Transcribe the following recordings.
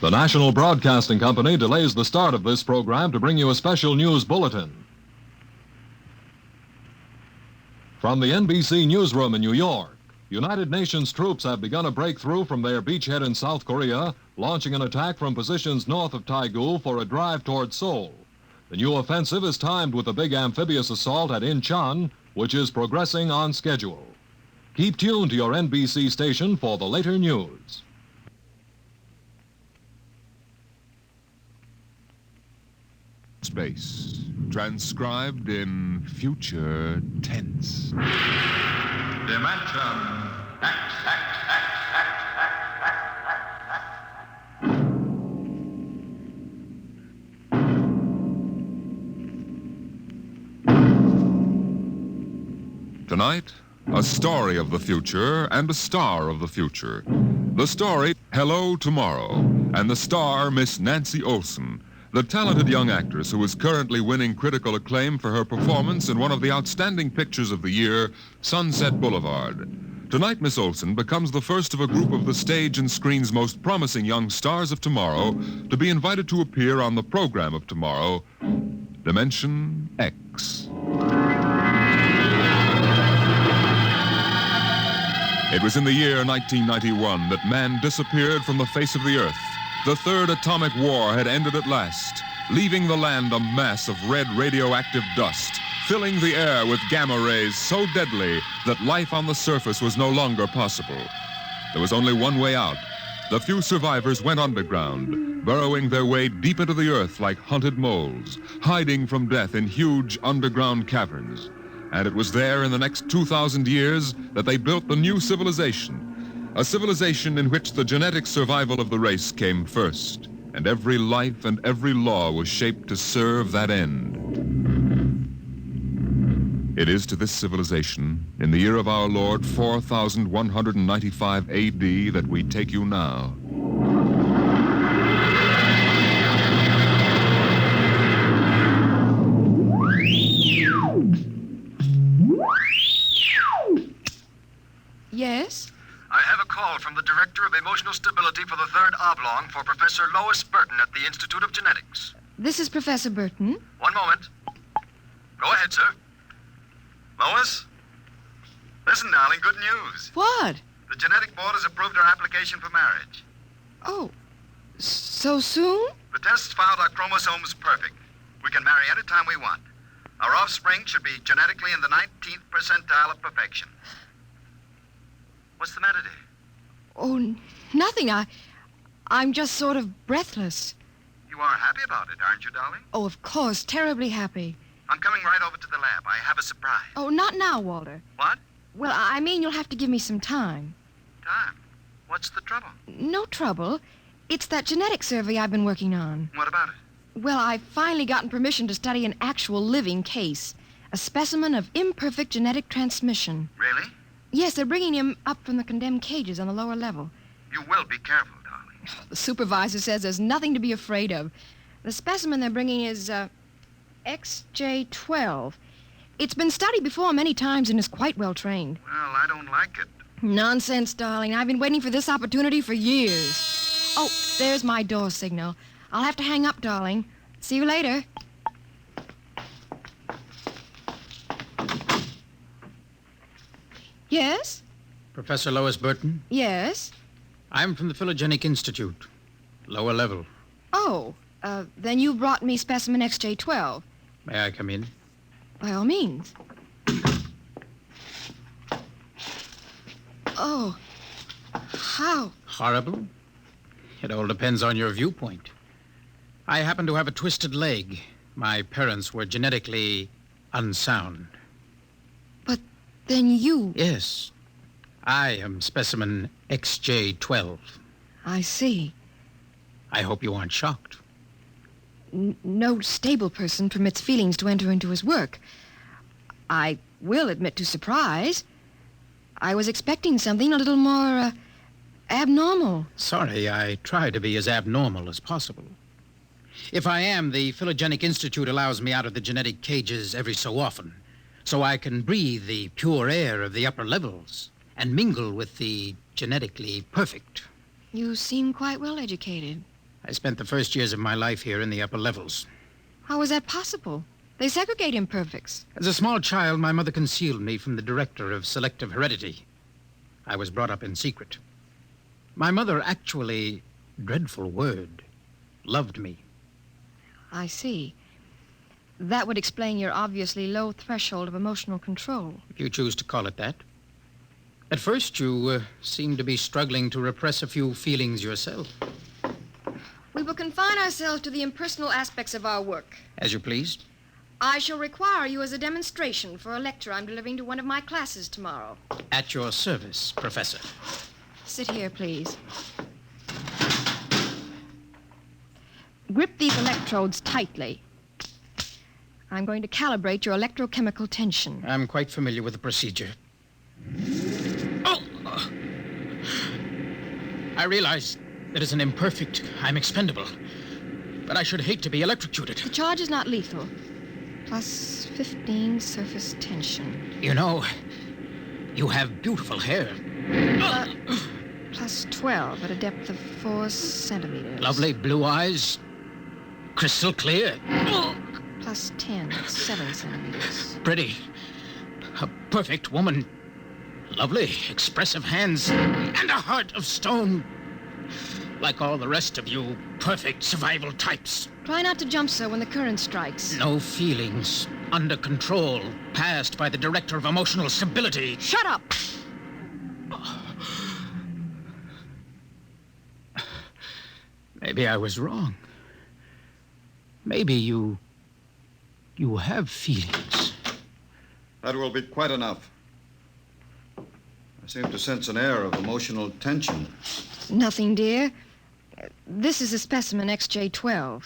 The National Broadcasting Company delays the start of this program to bring you a special news bulletin. From the NBC newsroom in New York, United Nations troops have begun a breakthrough from their beachhead in South Korea, launching an attack from positions north of Taegu for a drive toward Seoul. The new offensive is timed with a big amphibious assault at Incheon, which is progressing on schedule. Keep tuned to your NBC station for the later news. Space, transcribed in future tense. Dimension X. Tonight, a story of the future and a star of the future. The story, Hello Tomorrow, and the star, Miss Nancy Olson, the talented young actress who is currently winning critical acclaim for her performance in one of the outstanding pictures of the year, Sunset Boulevard. Tonight, Miss Olson becomes the first of a group of the stage and screen's most promising young stars of tomorrow to be invited to appear on the program of tomorrow, Dimension X. It was in the year 1991 that man disappeared from the face of the earth. The third atomic war had ended at last, leaving the land a mass of red radioactive dust, filling the air with gamma rays so deadly that life on the surface was no longer possible. There was only one way out. The few survivors went underground, burrowing their way deep into the earth like hunted moles, hiding from death in huge underground caverns. And it was there in the next 2,000 years that they built the new civilization, a civilization in which the genetic survival of the race came first, and every life and every law was shaped to serve that end. It is to this civilization, in the year of our Lord 4195 A.D., that we take you now. Yes? I have a call from the Director of Emotional Stability for the Third Oblong for Professor Lois Burton at the Institute of Genetics. This is Professor Burton. One moment. Go ahead, sir. Lois? Listen, darling, good news. What? The Genetic Board has approved our application for marriage. Oh, so soon? The tests found our chromosomes perfect. We can marry any time we want. Our offspring should be genetically in the 19th percentile of perfection. What's the matter, dear? Oh, nothing. I'm just sort of breathless. You are happy about it, aren't you, darling? Oh, of course, terribly happy. I'm coming right over to the lab. I have a surprise. Oh, not now, Walter. What? Well, I mean, you'll have to give me some time. Time? What's the trouble? No trouble. It's that genetic survey I've been working on. What about it? Well, I've finally gotten permission to study an actual living case. A specimen of imperfect genetic transmission. Really? Yes, they're bringing him up from the condemned cages on the lower level. You will be careful, darling. The supervisor says there's nothing to be afraid of. The specimen they're bringing is, XJ12. It's been studied before many times and is quite well trained. Well, I don't like it. Nonsense, darling. I've been waiting for this opportunity for years. Oh, there's my door signal. I'll have to hang up, darling. See you later. Yes? Professor Lois Burton? Yes? I'm from the Phylogenic Institute, lower level. Oh, then you brought me specimen XJ12. May I come in? By all means. Oh, how? Horrible? It all depends on your viewpoint. I happen to have a twisted leg. My parents were genetically unsound. But then you... Yes. I am specimen XJ12. I see. I hope you aren't shocked. No stable person permits feelings to enter into his work. I will admit to surprise. I was expecting something a little more, abnormal. Sorry, I try to be as abnormal as possible. If I am, the Phylogenic Institute allows me out of the genetic cages every so often, so I can breathe the pure air of the upper levels and mingle with the genetically perfect. You seem quite well educated. I spent the first years of my life here in the upper levels. How is that possible? They segregate imperfects. As a small child, my mother concealed me from the director of selective heredity. I was brought up in secret. My mother actually, dreadful word, loved me. I see. That would explain your obviously low threshold of emotional control. If you choose to call it that. At first, you seemed to be struggling to repress a few feelings yourself. We will confine ourselves to the impersonal aspects of our work. As you please. I shall require you as a demonstration for a lecture I'm delivering to one of my classes tomorrow. At your service, Professor. Sit here, please. Grip these electrodes tightly. I'm going to calibrate your electrochemical tension. I'm quite familiar with the procedure. Oh! I realize that as an imperfect, I'm expendable. But I should hate to be electrocuted. The charge is not lethal. Plus 15 surface tension. You know, you have beautiful hair. Plus 12 at a depth of 4 centimeters. Lovely blue eyes. Crystal clear. Plus 10 at 7 centimeters. Pretty. A perfect woman. Lovely, expressive hands. And a heart of stone. Like all the rest of you perfect survival types. Try not to jump, sir, when the current strikes. No feelings. Under control. Passed by the director of emotional stability. Shut up! Maybe I was wrong. Maybe you have feelings. That will be quite enough. I seem to sense an air of emotional tension. Nothing, dear. This is a specimen XJ12.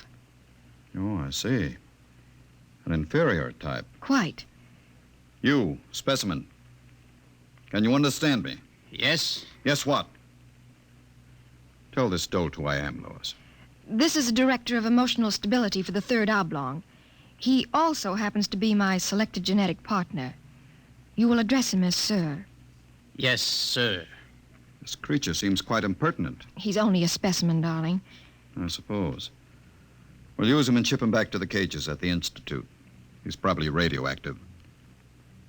Oh, I see. An inferior type. Quite. You, specimen. Can you understand me? Yes? Yes, what? Tell this dolt who I am, Lois. This is a director of emotional stability for the third oblong. He also happens to be my selected genetic partner. You will address him as Sir. Yes, sir. This creature seems quite impertinent. He's only a specimen, darling. I suppose. We'll use him and ship him back to the cages at the Institute. He's probably radioactive.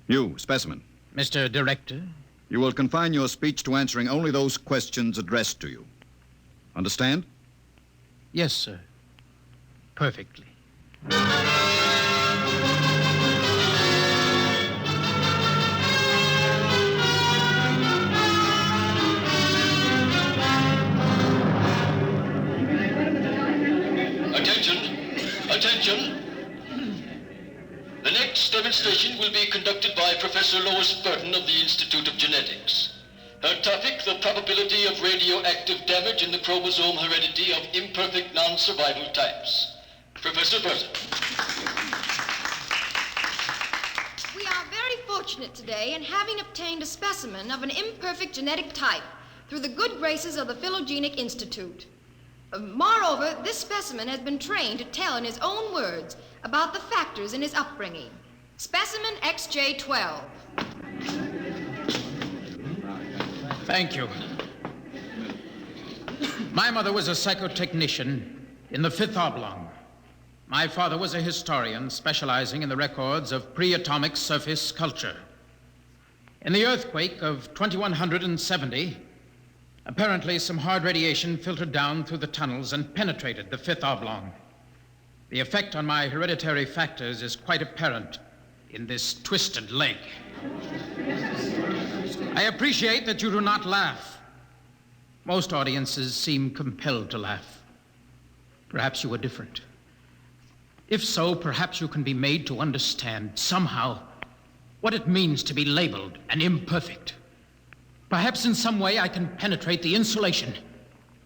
You, specimen. Mr. Director? You will confine your speech to answering only those questions addressed to you. Understand? Yes, sir. Perfectly. Attention. The next demonstration will be conducted by Professor Lois Burton of the Institute of Genetics. Her topic, the probability of radioactive damage in the chromosome heredity of imperfect non-survival types. Professor Burton. We are very fortunate today in having obtained a specimen of an imperfect genetic type through the good graces of the Phylogenic Institute. Moreover, this specimen has been trained to tell in his own words about the factors in his upbringing. Specimen XJ12. Thank you. My mother was a psychotechnician in the fifth oblong. My father was a historian specializing in the records of pre-atomic surface culture. In the earthquake of 2170, apparently some hard radiation filtered down through the tunnels and penetrated the fifth oblong. The effect on my hereditary factors is quite apparent in this twisted leg. I appreciate that you do not laugh. Most audiences seem compelled to laugh. Perhaps you are different. If so, perhaps you can be made to understand somehow what it means to be labeled an imperfect. Perhaps in some way I can penetrate the insulation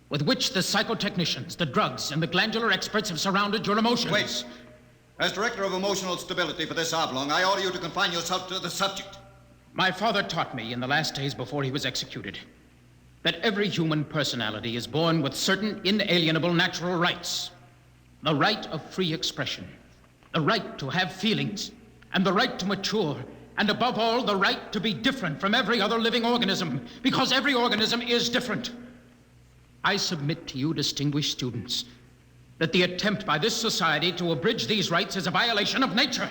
with which the psychotechnicians, the drugs, and the glandular experts have surrounded your emotions. Wait. As director of emotional stability for this oblong, I order you to confine yourself to the subject. My father taught me in the last days before he was executed that every human personality is born with certain inalienable natural rights. The right of free expression, the right to have feelings, and the right to mature, and above all, the right to be different from every other living organism, because every organism is different. I submit to you, distinguished students, that the attempt by this society to abridge these rights is a violation of nature.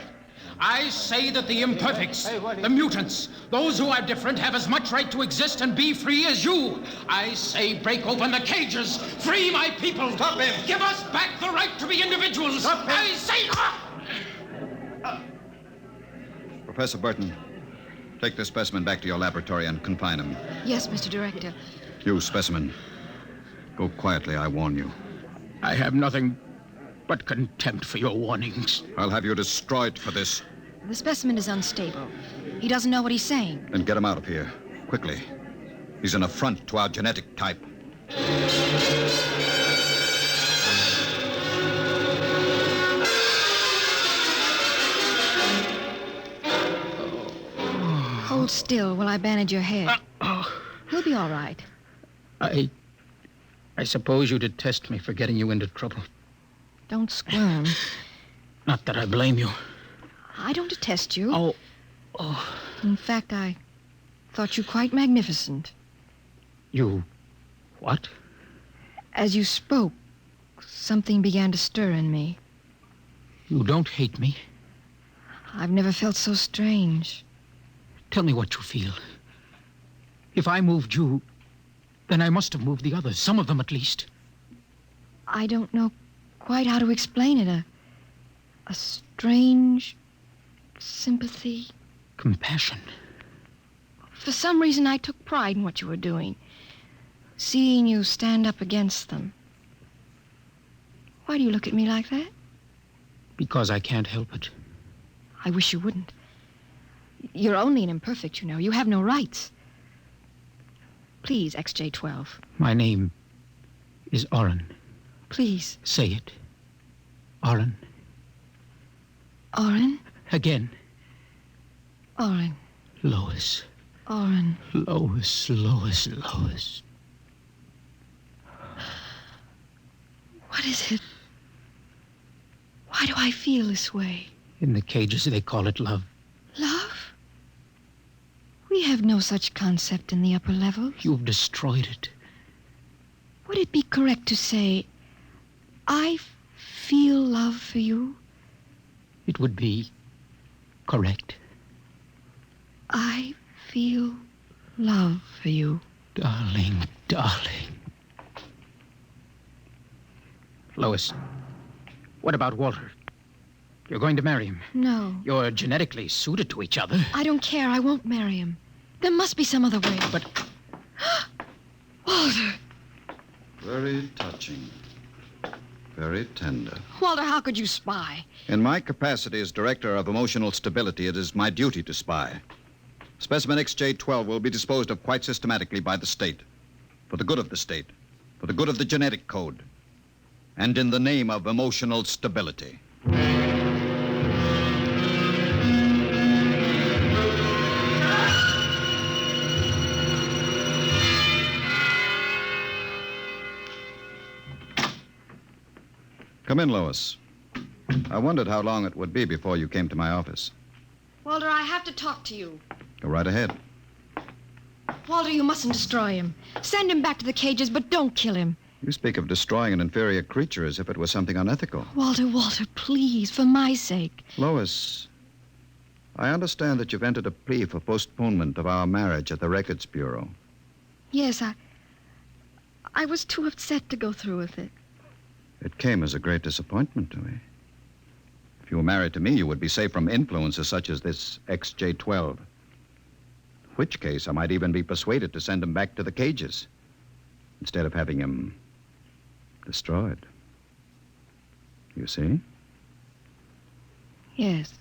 I say that the imperfects, the mutants, those who are different have as much right to exist and be free as you. I say break open the cages. Free my people. Stop him. Give us back the right to be individuals. Stop him. I say... Professor Burton, take this specimen back to your laboratory and confine him. Yes, Mr. Director. You, specimen, go quietly, I warn you. I have nothing but contempt for your warnings. I'll have you destroyed for this. The specimen is unstable. He doesn't know what he's saying. Then get him out of here, quickly. He's an affront to our genetic type. Hold still while I bandage your head. He'll be all right. I suppose you detest me for getting you into trouble. Don't squirm. Not that I blame you. I don't detest you. Oh. In fact, I thought you quite magnificent. You... what? As you spoke, something began to stir in me. You don't hate me? I've never felt so strange. Tell me what you feel. If I moved you, then I must have moved the others, some of them at least. I don't know quite how to explain it. A strange sympathy. Compassion. For some reason, I took pride in what you were doing. Seeing you stand up against them. Why do you look at me like that? Because I can't help it. I wish you wouldn't. You're only an imperfect, you know. You have no rights. Please, XJ12. My name is Oren. Please. Say it. Oren. Oren? Again. Oren. Lois. Oren. Lois. What is it? Why do I feel this way? In the cages, they call it love. Love? We have no such concept in the upper levels. You've destroyed it. Would it be correct to say, I feel love for you? It would be correct. I feel love for you. Darling. Lois, what about Walter? You're going to marry him. No. You're genetically suited to each other. I don't care. I won't marry him. There must be some other way. But... Walter! Very touching. Very tender. Walter, how could you spy? In my capacity as Director of Emotional Stability, it is my duty to spy. Specimen XJ12 will be disposed of quite systematically by the state. For the good of the state. For the good of the genetic code. And in the name of emotional stability. Come in, Lois. I wondered how long it would be before you came to my office. Walter, I have to talk to you. Go right ahead. Walter, you mustn't destroy him. Send him back to the cages, but don't kill him. You speak of destroying an inferior creature as if it was something unethical. Walter, please, for my sake. Lois, I understand that you've entered a plea for postponement of our marriage at the Records Bureau. Yes, I was too upset to go through with it. It came as a great disappointment to me. If you were married to me, you would be safe from influences such as this XJ12. In which case, I might even be persuaded to send him back to the cages instead of having him destroyed. You see? Yes.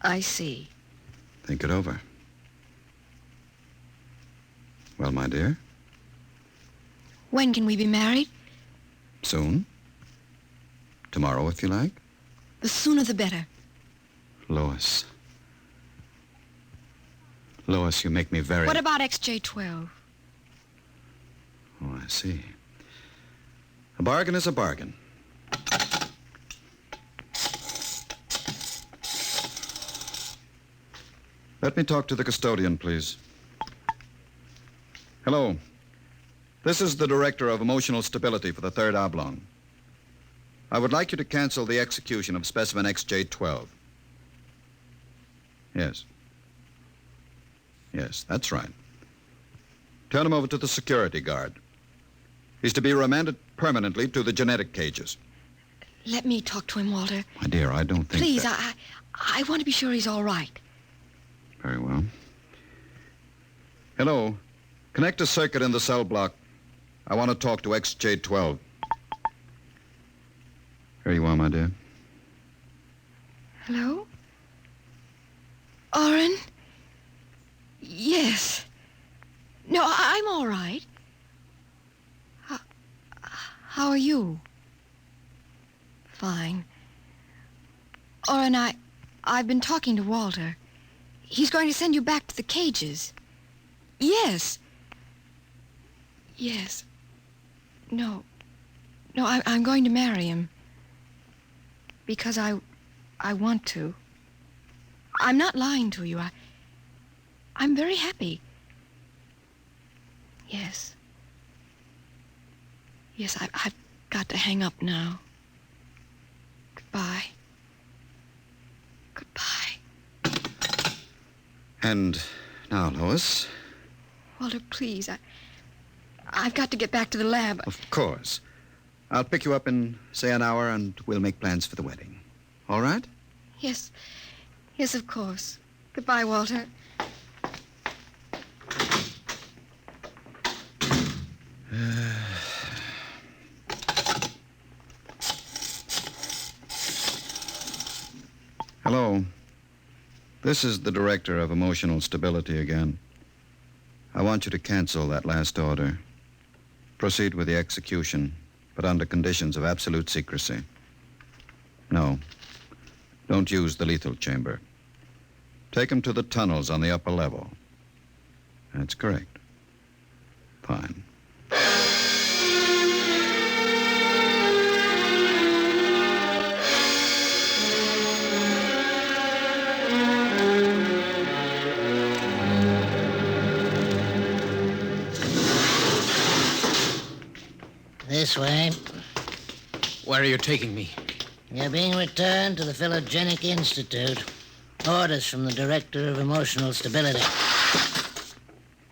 I see. Think it over. Well, my dear? When can we be married? Soon. Tomorrow, if you like. The sooner the better. Lois. Lois, you make me very... What about XJ12? Oh, I see. A bargain is a bargain. Let me talk to the custodian, please. Hello. This is the Director of Emotional Stability for the 3rd Oblong. I would like you to cancel the execution of specimen XJ12. Yes. Yes, that's right. Turn him over to the security guard. He's to be remanded permanently to the genetic cages. Let me talk to him, Walter. My dear, I don't think Please, that... I want to be sure he's all right. Very well. Hello. Connect a circuit in the cell block. I want to talk to XJ12. Here you are, my dear. Hello? Orrin? Yes. No, I'm all right. How are you? Fine. Orrin, I've been talking to Walter. He's going to send you back to the cages. Yes. Yes. No. No, I'm going to marry him. Because I want to. I'm not lying to you. I'm very happy. Yes. Yes, I've got to hang up now. Goodbye. Goodbye. And now, Lois? Walter, please, I've got to get back to the lab. Of course. I'll pick you up in, say, an hour, and we'll make plans for the wedding. All right? Yes. Yes, of course. Goodbye, Walter. Hello. This is the Director of Emotional Stability again. I want you to cancel that last order. Proceed with the execution, but under conditions of absolute secrecy. No. Don't use the lethal chamber. Take him to the tunnels on the upper level. That's correct. Fine. This way. Where are you taking me? You're being returned to the Philogenic Institute. Orders from the Director of Emotional Stability.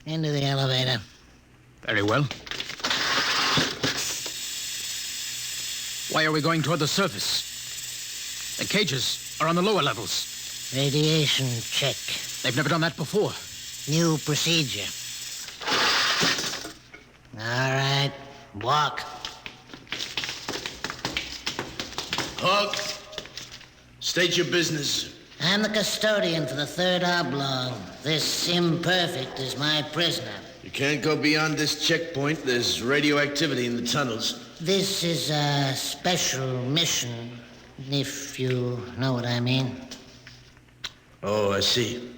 Into the elevator. Very well. Why are we going toward the surface? The cages are on the lower levels. Radiation check. They've never done that before. New procedure. All right. Walk. Hawk, state your business. I'm the custodian for the 3rd Oblong. This imperfect is my prisoner. You can't go beyond this checkpoint. There's radioactivity in the tunnels. This is a special mission, if you know what I mean. Oh, I see.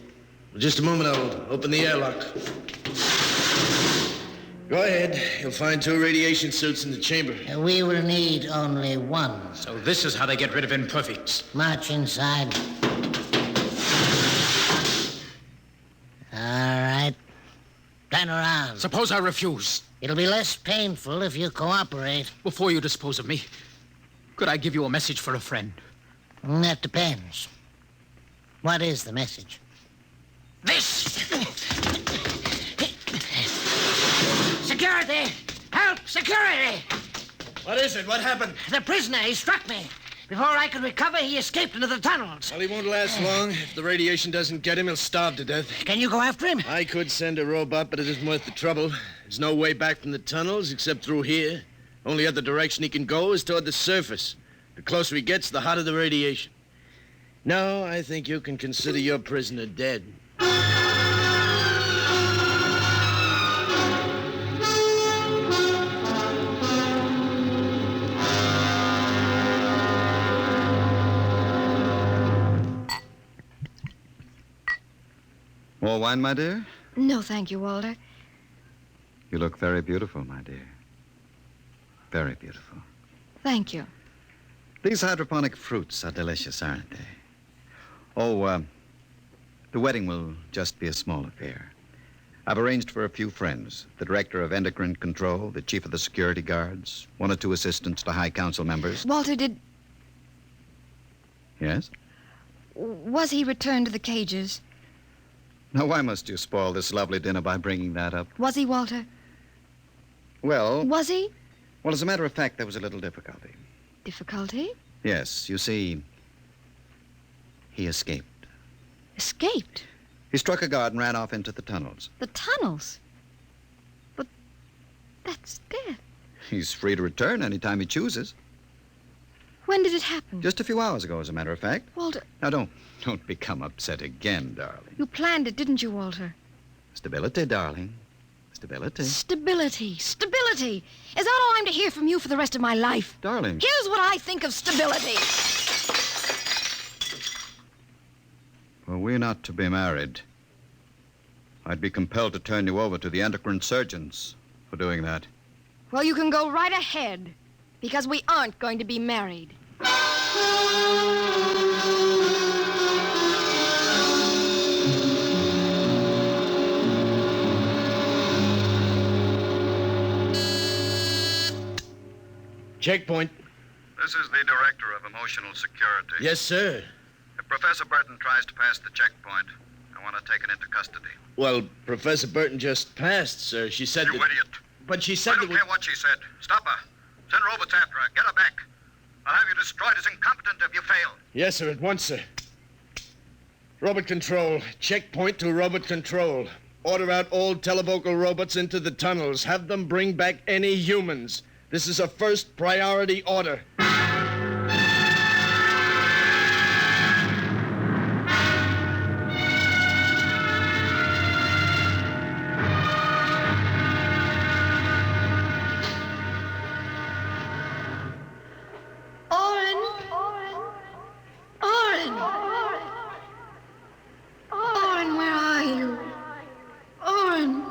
Well, just a moment, I'll open the airlock. Go ahead. You'll find 2 radiation suits in the chamber. We will need only one. So this is how they get rid of imperfects. March inside. All right. Turn around. Suppose I refuse. It'll be less painful if you cooperate. Before you dispose of me, could I give you a message for a friend? That depends. What is the message? This! Security! Help! Security! What is it? What happened? The prisoner, he struck me. Before I could recover, he escaped into the tunnels. Well, he won't last long. If the radiation doesn't get him, he'll starve to death. Can you go after him? I could send a robot, but it isn't worth the trouble. There's no way back from the tunnels except through here. Only other direction he can go is toward the surface. The closer he gets, the hotter the radiation. No, I think you can consider your prisoner dead. More wine, my dear? No, thank you, Walter. You look very beautiful, my dear. Very beautiful. Thank you. These hydroponic fruits are delicious, aren't they? Oh, the wedding will just be a small affair. I've arranged for a few friends. The director of endocrine control, the chief of the security guards, one or two assistants to high council members. Walter, Yes? was he returned to the cages? Now, why must you spoil this lovely dinner by bringing that up? Was he, Walter? Well, Was he? well, as a matter of fact, there was a little difficulty. Difficulty? Yes, you see, he escaped. Escaped? He struck a guard and ran off into the tunnels. The tunnels? But that's death. He's free to return any time he chooses. When did it happen? Just a few hours ago, as a matter of fact. Walter, Now, don't become upset again, darling. you planned it, didn't you, Walter? Stability, darling. Stability. Stability. Stability. Is that all I'm to hear from you for the rest of my life? Darling. Here's what I think of stability. Well, we're not to be married. I'd be compelled to turn you over to the endocrine surgeons for doing that. Well, you can go right ahead, because we aren't going to be married. Checkpoint. This is the director of emotional security. Yes, sir. If Professor Burton tries to pass the checkpoint, I want to take it into custody. Well, Professor Burton just passed, sir. She said You that... idiot. But she said I don't that... care what she said. Stop her. Send robots after her. Get her back. I'll have you destroyed as incompetent if you fail. Yes, sir, at once, sir. Robot control. Checkpoint to robot control. Order out all televocal robots into the tunnels. Have them bring back any humans. This is a first priority order. Oren, where are you? Oren.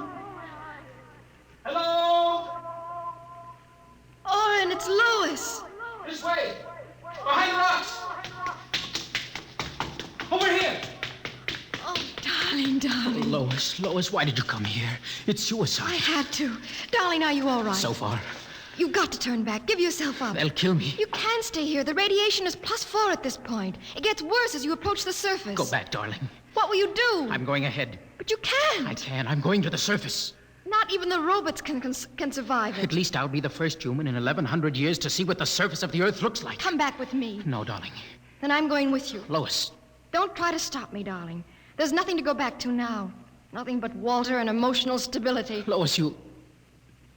Hello? Oren, it's Lois. This way. Behind the rocks. Over here. Oh, darling. Lois, why did you come here? It's suicide. I had to. Darling, are you all right? So far. You've got to turn back. Give yourself up. They'll kill me. You can't stay here. The radiation is +4 at this point. It gets worse as you approach the surface. Go back, darling. What will you do? I'm going ahead. But you can't. I can. I'm going to the surface. Not even the robots can survive it. At least I'll be the first human in 1,100 years to see what the surface of the Earth looks like. Come back with me. No, darling. Then I'm going with you. Lois. Don't try to stop me, darling. There's nothing to go back to now. Nothing but Walter and emotional stability. Lois, you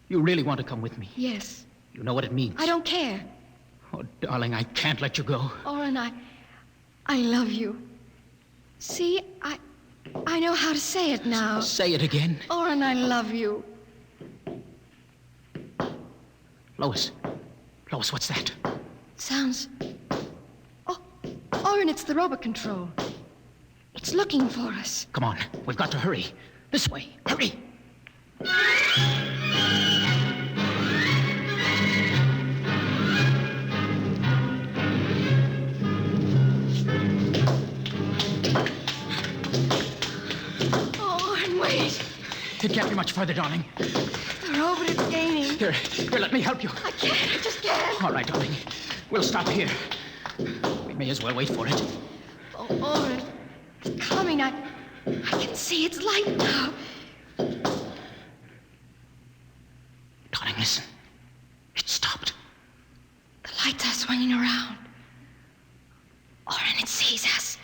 really want to come with me? Yes. You know what it means. I don't care. Oh, darling, I can't let you go. Oren, I love you. See, I know how to say it now. Say it again. Oren, I love you. Lois, what's that? Sounds... Oh, Oren, it's the robot control. It's looking for us. Come on, we've got to hurry. This way, hurry. It can't be much further, darling. The robot is gaining. Here, let me help you. I just can't. All right, darling. We'll stop here. We may as well wait for it. Oh, Oren, it's coming. I can see its light now. Darling, listen. It stopped. The lights are swinging around. Oren, it sees us.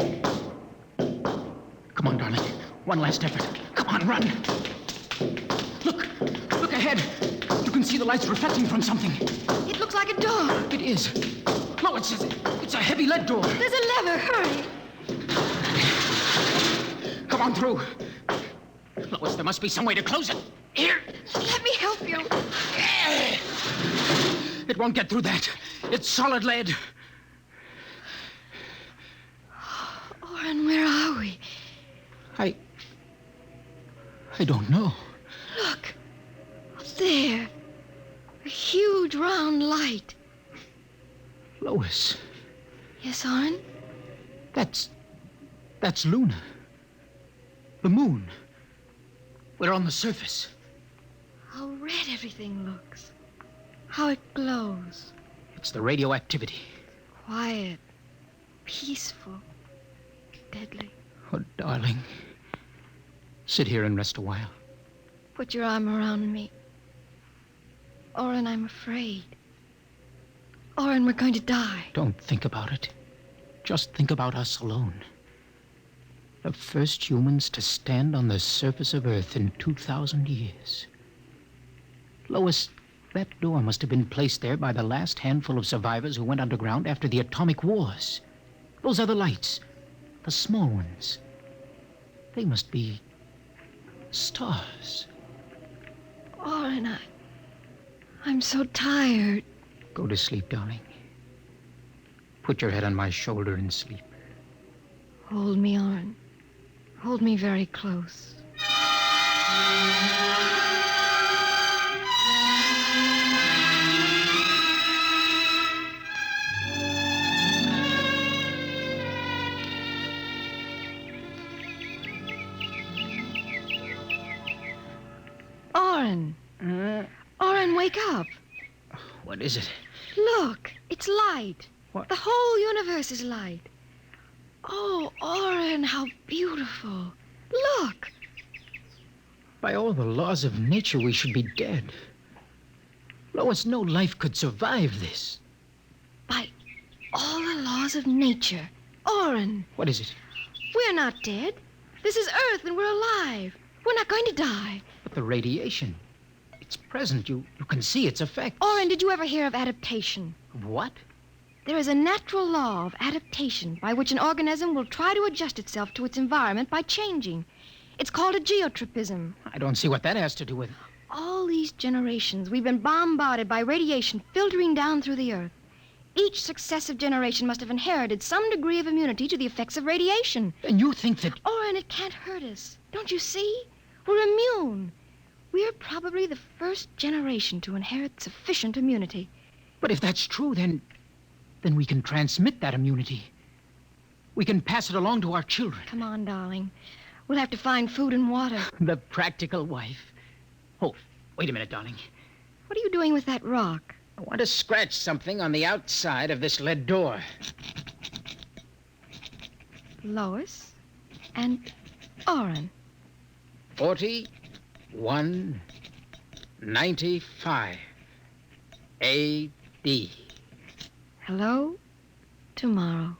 Come on, darling. One last effort. Come on, run. Look ahead. You can see the lights reflecting from something. It looks like a door. It is. No, it's a heavy lead door. There's a lever. Hurry. Come on through. Lois, there must be some way to close it. Here. Let me help you. It won't get through that. It's solid lead. Oren, where are we? I don't know. Look. Up there. A huge round light. Lois. Yes, Oren? That's Luna. The moon. We're on the surface. How red everything looks. How it glows. It's the radioactivity. Quiet. Peaceful. Deadly. Oh, darling. Sit here and rest a while. Put your arm around me. Oren, I'm afraid. Oren, we're going to die. Don't think about it. Just think about us alone. The first humans to stand on the surface of Earth in 2,000 years. Lois, that door must have been placed there by the last handful of survivors who went underground after the atomic wars. Those other lights, the small ones, they must be stars. Oren, I'm so tired. Go to sleep, darling. Put your head on my shoulder and sleep. Hold me, Oren. Hold me very close. Oren. Oren, wake up. What is it? Look, it's light. What? The whole universe is light. Oh, Oren, how beautiful. Look. By all the laws of nature, we should be dead. Lois, no life could survive this. By all the laws of nature. Oren, What is it? we're not dead. This is Earth and we're alive. We're not going to die. But the radiation. It's present. You can see its effects. Oren, did you ever hear of adaptation? What? There is a natural law of adaptation by which an organism will try to adjust itself to its environment by changing. It's called a geotropism. I don't see what that has to do with... All these generations, we've been bombarded by radiation filtering down through the Earth. Each successive generation must have inherited some degree of immunity to the effects of radiation. And you think that... Oren, it can't hurt us. Don't you see? We're immune. We're probably the first generation to inherit sufficient immunity. But if that's true, then we can transmit that immunity. We can pass it along to our children. Come on, darling. We'll have to find food and water. The practical wife. Oh, wait a minute, darling. What are you doing with that rock? I want to scratch something on the outside of this lead door. Lois and Oren. 4195 A.D. Hello, tomorrow.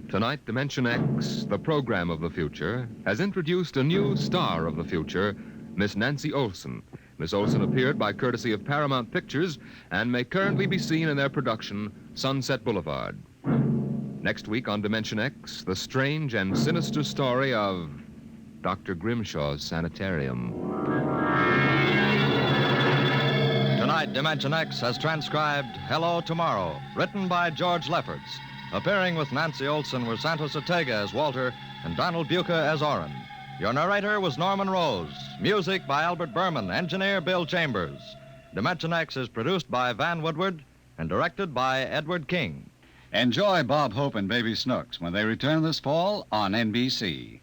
Tonight, Dimension X, the program of the future, has introduced a new star of the future, Miss Nancy Olson. Miss Olson appeared by courtesy of Paramount Pictures and may currently be seen in their production, Sunset Boulevard. Next week on Dimension X, the strange and sinister story of Dr. Grimshaw's Sanitarium. Tonight, Dimension X has transcribed Hello Tomorrow, written by George Lefferts. Appearing with Nancy Olson were Santos Ortega as Walter and Donald Buca as Oren. Your narrator was Norman Rose. Music by Albert Berman, engineer Bill Chambers. Dimension X is produced by Van Woodward and directed by Edward King. Enjoy Bob Hope and Baby Snooks when they return this fall on NBC.